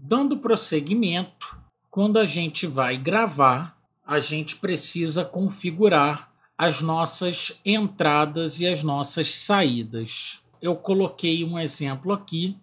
Dando prosseguimento, quando a gente vai gravar, a gente precisa configurar as nossas entradas e as nossas saídas. Eu coloquei um exemplo aqui,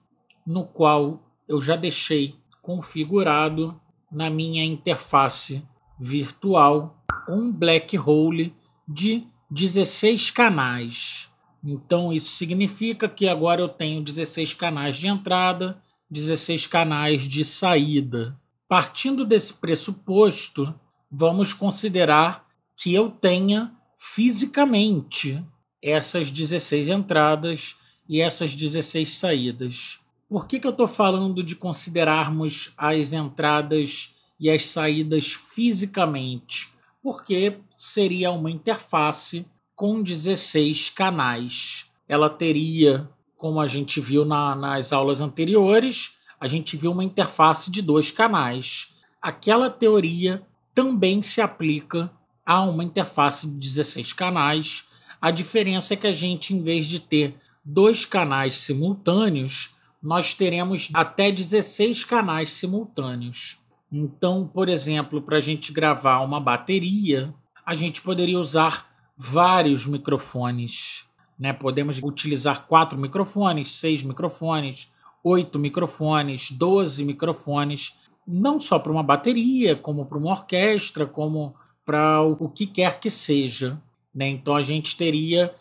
no qual eu já deixei configurado na minha interface virtual um black hole de 16 canais. Então isso significa que agora eu tenho 16 canais de entrada, 16 canais de saída. Partindo desse pressuposto, vamos considerar que eu tenha fisicamente essas 16 entradas e essas 16 saídas. Por que eu estou falando de considerarmos as entradas e as saídas fisicamente? Porque seria uma interface com 16 canais. Ela teria, como a gente viu nas aulas anteriores, a gente viu uma interface de 2 canais. Aquela teoria também se aplica a uma interface de 16 canais. A diferença é que a gente, em vez de ter 2 canais simultâneos, nós teremos até 16 canais simultâneos. Então, por exemplo, para a gente gravar uma bateria, a gente poderia usar vários microfones, né? Podemos utilizar 4 microfones, 6 microfones, 8 microfones, 12 microfones, não só para uma bateria, como para uma orquestra, como para o que quer que seja, né? Então a gente teria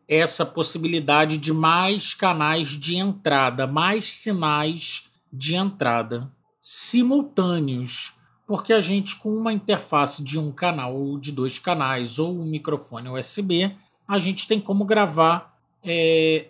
essa possibilidade de mais canais de entrada, mais sinais de entrada simultâneos, porque a gente, com uma interface de um canal ou de 2 canais ou um microfone USB, a gente tem como gravar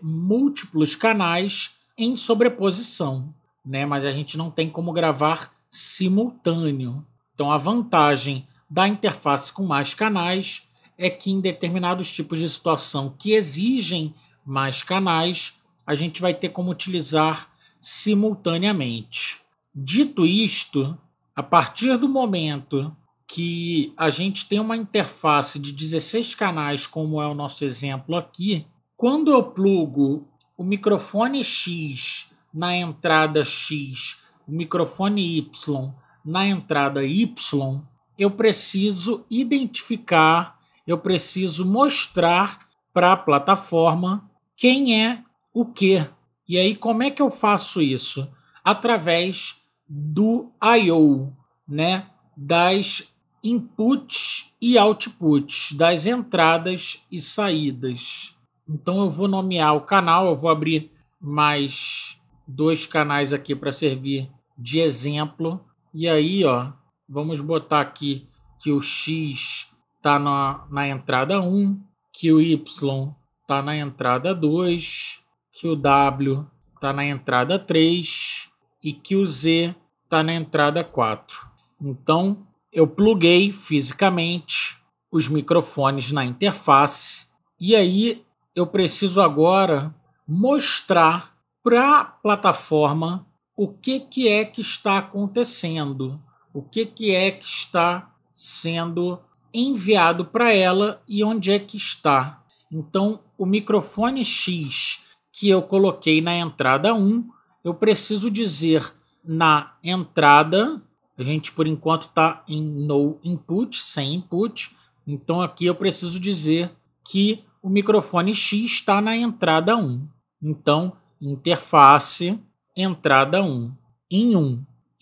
múltiplos canais em sobreposição, né? Mas a gente não tem como gravar simultâneo. Então a vantagem da interface com mais canais é que em determinados tipos de situação que exigem mais canais, a gente vai ter como utilizar simultaneamente. Dito isto, a partir do momento que a gente tem uma interface de 16 canais, como é o nosso exemplo aqui, quando eu plugo o microfone X na entrada X, o microfone Y na entrada Y, eu preciso identificar, eu preciso mostrar para a plataforma quem é o quê. E aí, como é que eu faço isso? Através do I/O, né? Das inputs e outputs, das entradas e saídas. Então eu vou nomear o canal, eu vou abrir mais 2 canais aqui para servir de exemplo. E aí, ó, vamos botar aqui que o X está na entrada 1, que o Y está na entrada 2, que o W está na entrada 3 e que o Z está na entrada 4. Então, eu pluguei fisicamente os microfones na interface e aí eu preciso agora mostrar para a plataforma o que é que está acontecendo, o que é que está sendo enviado para ela e onde é que está. Então, o microfone X que eu coloquei na entrada 1, eu preciso dizer na entrada, a gente por enquanto está em no input, sem input, então aqui eu preciso dizer que o microfone X está na entrada 1. Então, interface, entrada 1. Em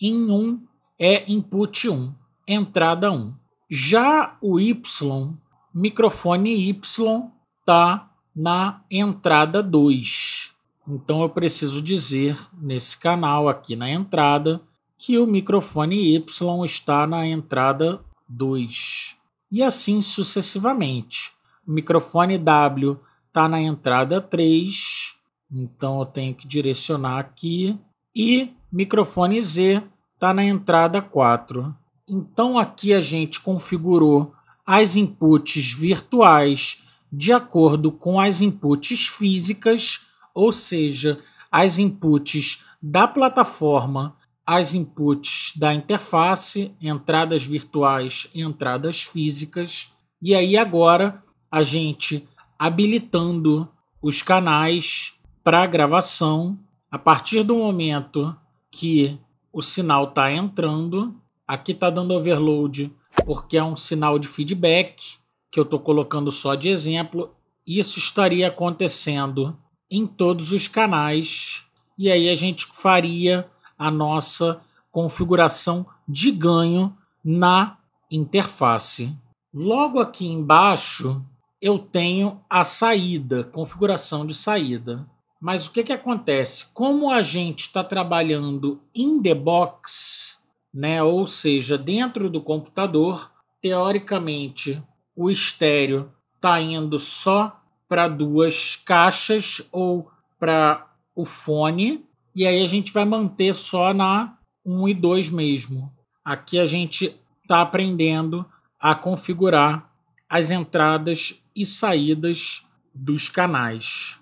1 é input 1, entrada 1. Já o Y, microfone Y, está na entrada 2. Então eu preciso dizer nesse canal aqui na entrada que o microfone Y está na entrada 2. E assim sucessivamente. O microfone W está na entrada 3, então eu tenho que direcionar aqui. E microfone Z está na entrada 4. Então aqui a gente configurou as inputs virtuais de acordo com as inputs físicas, ou seja, as inputs da plataforma, as inputs da interface, entradas virtuais e entradas físicas. E aí agora a gente habilitando os canais para gravação, a partir do momento que o sinal está entrando. Aqui está dando overload porque é um sinal de feedback que eu estou colocando só de exemplo. Isso estaria acontecendo em todos os canais. E aí a gente faria a nossa configuração de ganho na interface. Logo aqui embaixo eu tenho a saída, configuração de saída. Mas o que acontece? Como a gente está trabalhando in the box, né, ou seja, dentro do computador, teoricamente o estéreo está indo só para 2 caixas ou para o fone, e aí a gente vai manter só na 1 e 2 mesmo. Aqui a gente está aprendendo a configurar as entradas e saídas dos canais.